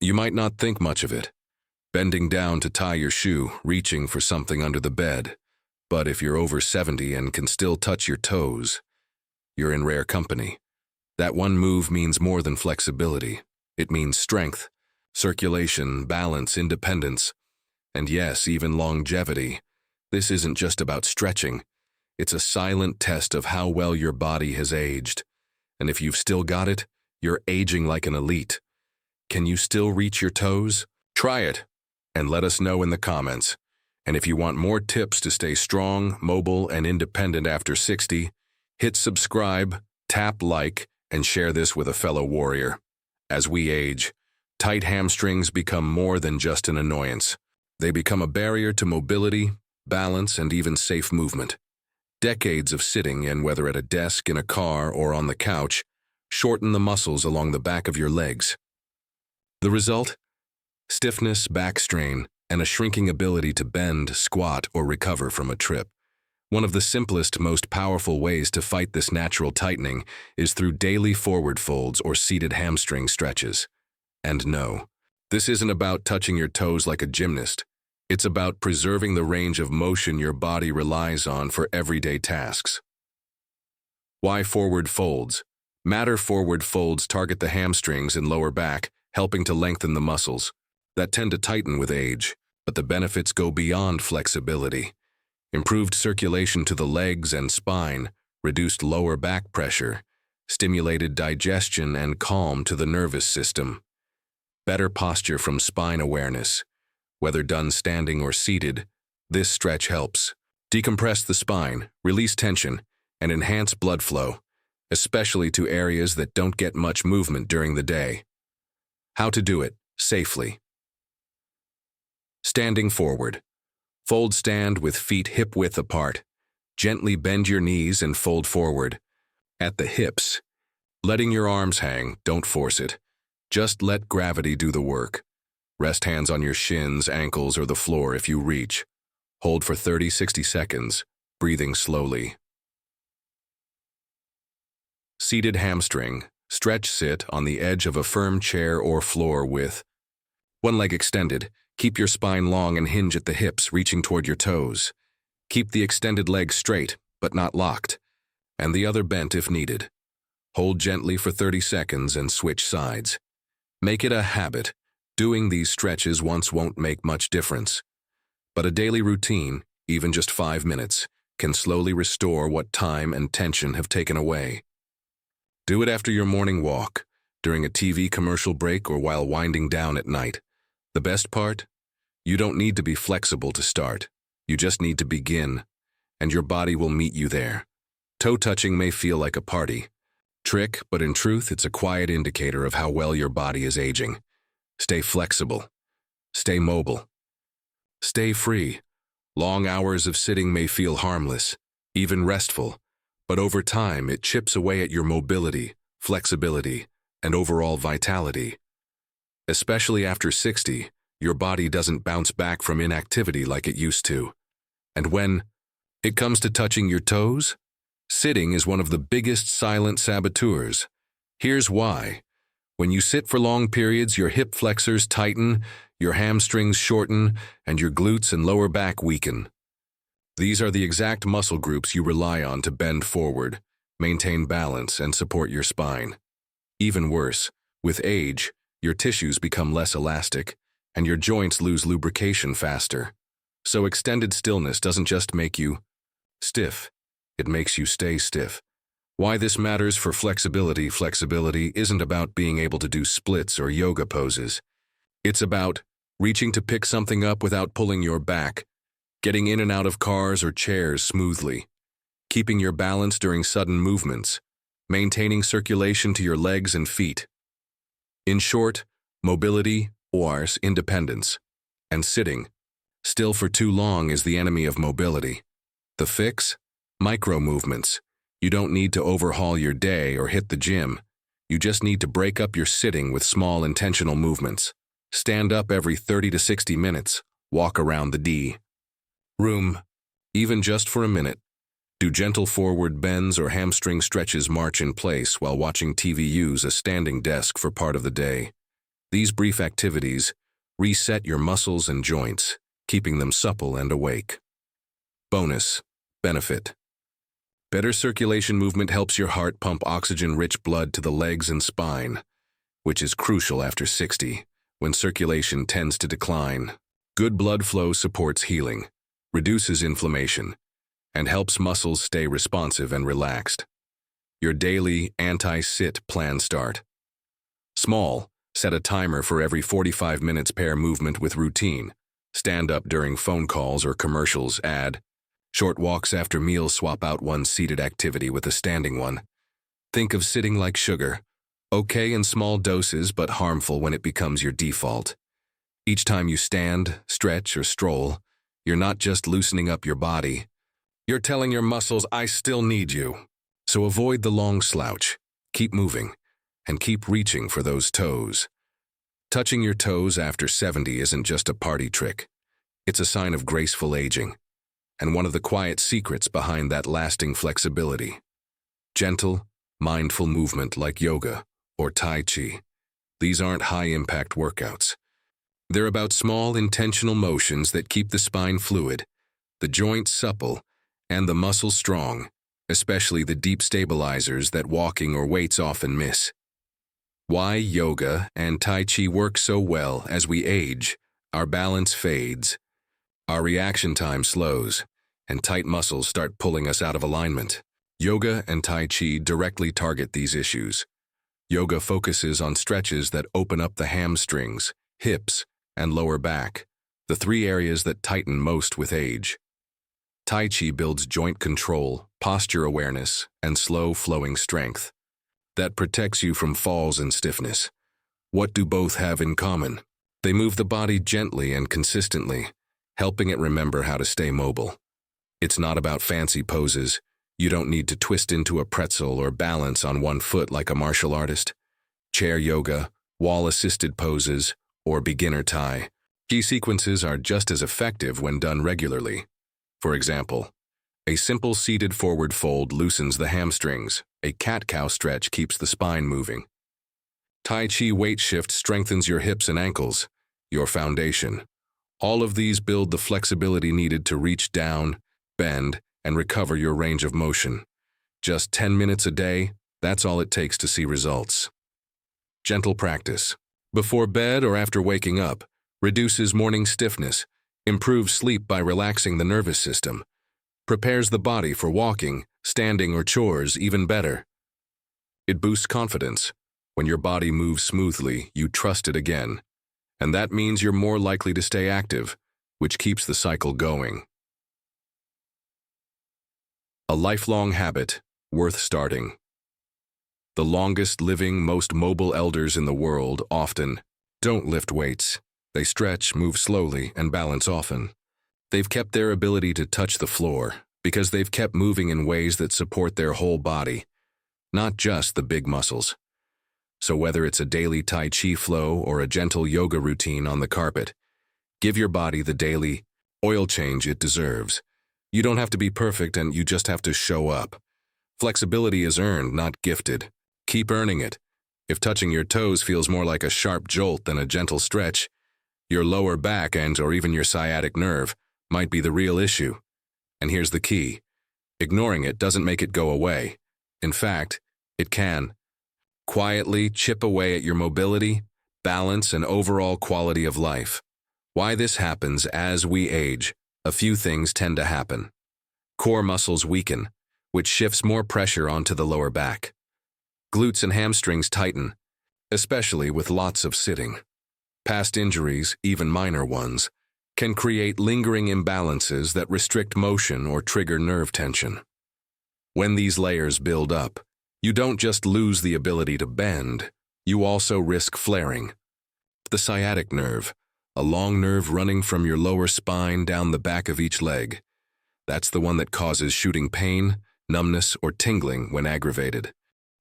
You might not think much of it, bending down to tie your shoe, reaching for something under the bed. But if you're over 70 and can still touch your toes, you're in rare company. That one move means more than flexibility. It means strength, circulation, balance, independence, and yes, even longevity. This isn't just about stretching. It's a silent test of how well your body has aged. And if you've still got it, you're aging like an elite. Can you still reach your toes? Try it, and let us know in the comments. And if you want more tips to stay strong, mobile, and independent after 60, hit subscribe, tap like, and share this with a fellow warrior. As we age, tight hamstrings become more than just an annoyance. They become a barrier to mobility, balance, and even safe movement. Decades of sitting, and whether at a desk, in a car, or on the couch, shorten the muscles along the back of your legs. The result? Stiffness, back strain, and a shrinking ability to bend, squat, or recover from a trip. One of the simplest, most powerful ways to fight this natural tightening is through daily forward folds or seated hamstring stretches. And no, this isn't about touching your toes like a gymnast. It's about preserving the range of motion your body relies on for everyday tasks. Why forward folds? Forward folds target the hamstrings and lower back, helping to lengthen the muscles that tend to tighten with age, but the benefits go beyond flexibility. Improved circulation to the legs and spine, reduced lower back pressure, stimulated digestion and calm to the nervous system. Better posture from spine awareness. Whether done standing or seated, this stretch helps decompress the spine, release tension, and enhance blood flow, especially to areas that don't get much movement during the day. How to do it safely. Standing forward. Fold stand with feet hip-width apart. Gently bend your knees and fold forward. At the hips. Letting your arms hang, don't force it. Just let gravity do the work. Rest hands on your shins, ankles, or the floor if you reach. Hold for 30-60 seconds, breathing slowly. Seated hamstring. Stretch sit on the edge of a firm chair or floor with one leg extended. Keep your spine long and hinge at the hips, reaching toward your toes. Keep the extended leg straight, but not locked, and the other bent if needed. Hold gently for 30 seconds and switch sides. Make it a habit. Doing these stretches once won't make much difference. But a daily routine, even just 5 minutes, can slowly restore what time and tension have taken away. Do it after your morning walk, during a TV commercial break, or while winding down at night. The best part? You don't need to be flexible to start. You just need to begin, and your body will meet you there. Toe touching may feel like a party trick, but in truth, it's a quiet indicator of how well your body is aging. Stay flexible. Stay mobile. Stay free. Long hours of sitting may feel harmless, even restful, but over time it chips away at your mobility, flexibility, and overall vitality. Especially after 60, your body doesn't bounce back from inactivity like it used to. And when it comes to touching your toes, sitting is one of the biggest silent saboteurs. Here's why. When you sit for long periods, your hip flexors tighten, your hamstrings shorten, and your glutes and lower back weaken. These are the exact muscle groups you rely on to bend forward, maintain balance, and support your spine. Even worse, with age, your tissues become less elastic, and your joints lose lubrication faster. So extended stillness doesn't just make you stiff, it makes you stay stiff. Why this matters for flexibility? Flexibility isn't about being able to do splits or yoga poses. It's about reaching to pick something up without pulling your back, getting in and out of cars or chairs smoothly, keeping your balance during sudden movements, maintaining circulation to your legs and feet. In short, mobility or independence. And sitting still for too long is the enemy of mobility. The fix? Micro movements. You don't need to overhaul your day or hit the gym. You just need to break up your sitting with small intentional movements. Stand up every 30 to 60 minutes. Walk around the room, even just for a minute. Do gentle forward bends or hamstring stretches. March in place while watching TV. Use a standing desk for part of the day. These brief activities reset your muscles and joints, keeping them supple and awake. Bonus benefit. Better circulation movement helps your heart pump oxygen-rich blood to the legs and spine, which is crucial after 60, when circulation tends to decline. Good blood flow supports healing, reduces inflammation, and helps muscles stay responsive and relaxed. Your daily anti-sit plan start. Small, set a timer for every 45 minutes. Pair movement with routine. Stand up during phone calls or commercials. Add short walks after meals. Swap out one seated activity with a standing one. Think of sitting like sugar. Okay in small doses, but harmful when it becomes your default. Each time you stand, stretch, or stroll, you're not just loosening up your body. You're telling your muscles, I still need you. So avoid the long slouch. Keep moving, and keep reaching for those toes. Touching your toes after 70 isn't just a party trick. It's a sign of graceful aging, and one of the quiet secrets behind that lasting flexibility. Gentle, mindful movement like yoga or Tai Chi. These aren't high-impact workouts. They're about small, intentional motions that keep the spine fluid, the joints supple, and the muscles strong, especially the deep stabilizers that walking or weights often miss. Why yoga and Tai Chi work so well as we age: our balance fades, our reaction time slows, and tight muscles start pulling us out of alignment. Yoga and Tai Chi directly target these issues. Yoga focuses on stretches that open up the hamstrings, hips, and lower back, the three areas that tighten most with age. Tai Chi builds joint control, posture awareness, and slow-flowing strength. That protects you from falls and stiffness. What do both have in common? They move the body gently and consistently, helping it remember how to stay mobile. It's not about fancy poses. You don't need to twist into a pretzel or balance on one foot like a martial artist. Chair yoga, wall-assisted poses, or beginner Tai Chi sequences are just as effective when done regularly. For example, a simple seated forward fold loosens the hamstrings. A cat-cow stretch keeps the spine moving. Tai Chi weight shift strengthens your hips and ankles, your foundation. All of these build the flexibility needed to reach down, bend, and recover your range of motion. Just 10 minutes a day, that's all it takes to see results. Gentle practice. Before bed or after waking up, reduces morning stiffness, improves sleep by relaxing the nervous system, prepares the body for walking, standing, or chores even better. It boosts confidence. When your body moves smoothly, you trust it again. And that means you're more likely to stay active, which keeps the cycle going. A lifelong habit, worth starting. The longest living, most mobile elders in the world often don't lift weights. They stretch, move slowly, and balance often. They've kept their ability to touch the floor because they've kept moving in ways that support their whole body, not just the big muscles. So whether it's a daily Tai Chi flow or a gentle yoga routine on the carpet, give your body the daily oil change it deserves. You don't have to be perfect, and you just have to show up. Flexibility is earned, not gifted. Keep earning it. If touching your toes feels more like a sharp jolt than a gentle stretch, your lower back and or even your sciatic nerve might be the real issue. And here's the key. Ignoring it doesn't make it go away. In fact, it can. Quietly chip away at your mobility, balance, and overall quality of life. Why this happens as we age: a few things tend to happen. Core muscles weaken, which shifts more pressure onto the lower back. Glutes and hamstrings tighten, especially with lots of sitting. Past injuries, even minor ones, can create lingering imbalances that restrict motion or trigger nerve tension. When these layers build up, you don't just lose the ability to bend, you also risk flaring. The sciatic nerve, a long nerve running from your lower spine down the back of each leg. That's the one that causes shooting pain, numbness, or tingling when aggravated.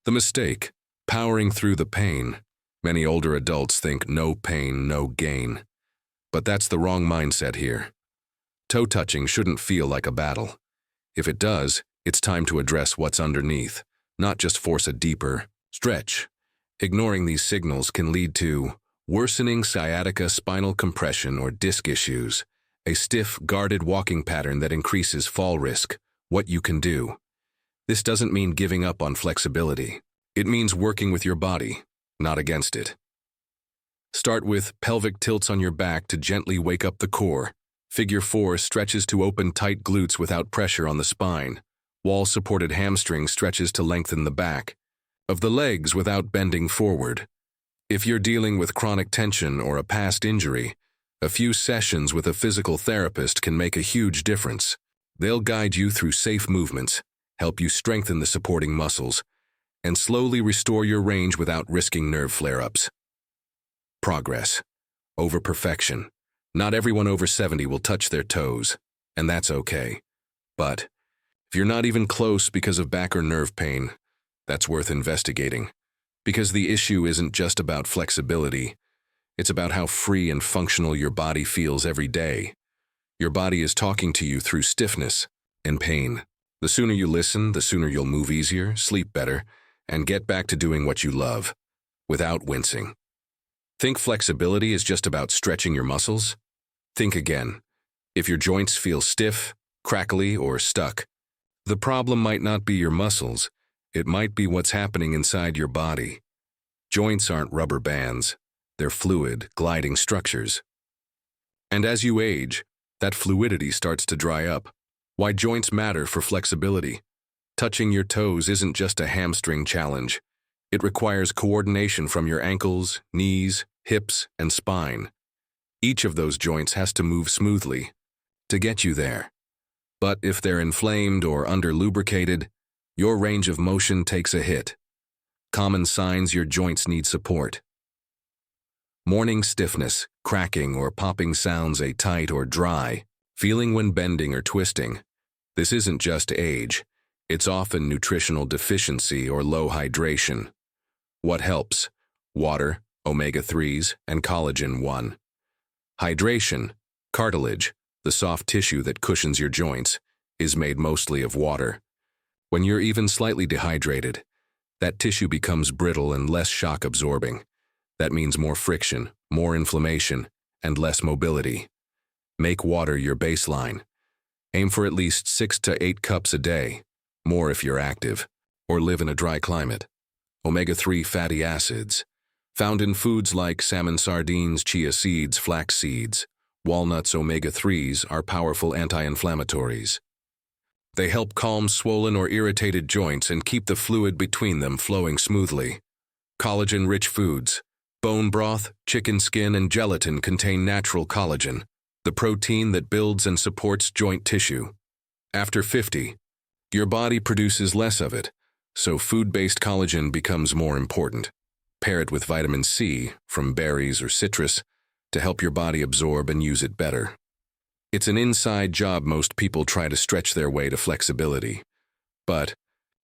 The mistake: powering through the pain. Many older adults think no pain, no gain. But that's the wrong mindset here. Toe touching shouldn't feel like a battle. If it does, it's time to address what's underneath, not just force a deeper stretch. Ignoring these signals can lead to Worsening sciatica, spinal compression, or disc issues. A stiff, guarded walking pattern that increases fall risk. What you can do. This doesn't mean giving up on flexibility. It means working with your body, not against it. Start with pelvic tilts on your back to gently wake up the core. Figure 4 stretches to open tight glutes without pressure on the spine. Wall-supported hamstring stretches to lengthen the back of the legs without bending forward. If you're dealing with chronic tension or a past injury, a few sessions with a physical therapist can make a huge difference. They'll guide you through safe movements, help you strengthen the supporting muscles, and slowly restore your range without risking nerve flare-ups. Progress. Over perfection. Not everyone over 70 will touch their toes, and that's okay. But if you're not even close because of back or nerve pain, that's worth investigating. Because the issue isn't just about flexibility, it's about how free and functional your body feels every day. Your body is talking to you through stiffness and pain. The sooner you listen, the sooner you'll move easier, sleep better, and get back to doing what you love, without wincing. Think flexibility is just about stretching your muscles? Think again. If your joints feel stiff, crackly, or stuck, the problem might not be your muscles, it might be what's happening inside your body. Joints aren't rubber bands, they're fluid, gliding structures. And as you age, that fluidity starts to dry up. Why joints matter for flexibility. Touching your toes isn't just a hamstring challenge. It requires coordination from your ankles, knees, hips, and spine. Each of those joints has to move smoothly to get you there. But if they're inflamed or under-lubricated, your range of motion takes a hit. Common signs your joints need support. Morning stiffness, cracking or popping sounds tight or dry, feeling when bending or twisting. This isn't just age. It's often nutritional deficiency or low hydration. What helps? Water, omega-3s, and collagen 1. Hydration, cartilage, the soft tissue that cushions your joints, is made mostly of water. When you're even slightly dehydrated, that tissue becomes brittle and less shock-absorbing. That means more friction, more inflammation, and less mobility. Make water your baseline. Aim for at least 6 to 8 cups a day, more if you're active, or live in a dry climate. Omega-3 fatty acids, found in foods like salmon, sardines, chia seeds, flax seeds, walnuts. Omega-3s are powerful anti-inflammatories. They help calm swollen or irritated joints and keep the fluid between them flowing smoothly. Collagen-rich foods. Bone broth, chicken skin, and gelatin contain natural collagen, the protein that builds and supports joint tissue. After 50, your body produces less of it, so food-based collagen becomes more important. Pair it with vitamin C from berries or citrus to help your body absorb and use it better. It's an inside job. Most people try to stretch their way to flexibility. But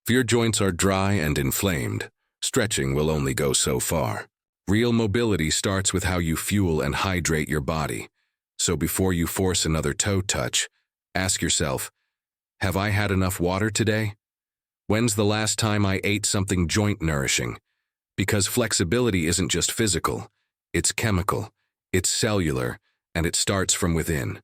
if your joints are dry and inflamed, stretching will only go so far. Real mobility starts with how you fuel and hydrate your body. So before you force another toe touch, ask yourself, have I had enough water today? When's the last time I ate something joint nourishing? Because flexibility isn't just physical, it's chemical, it's cellular, and it starts from within.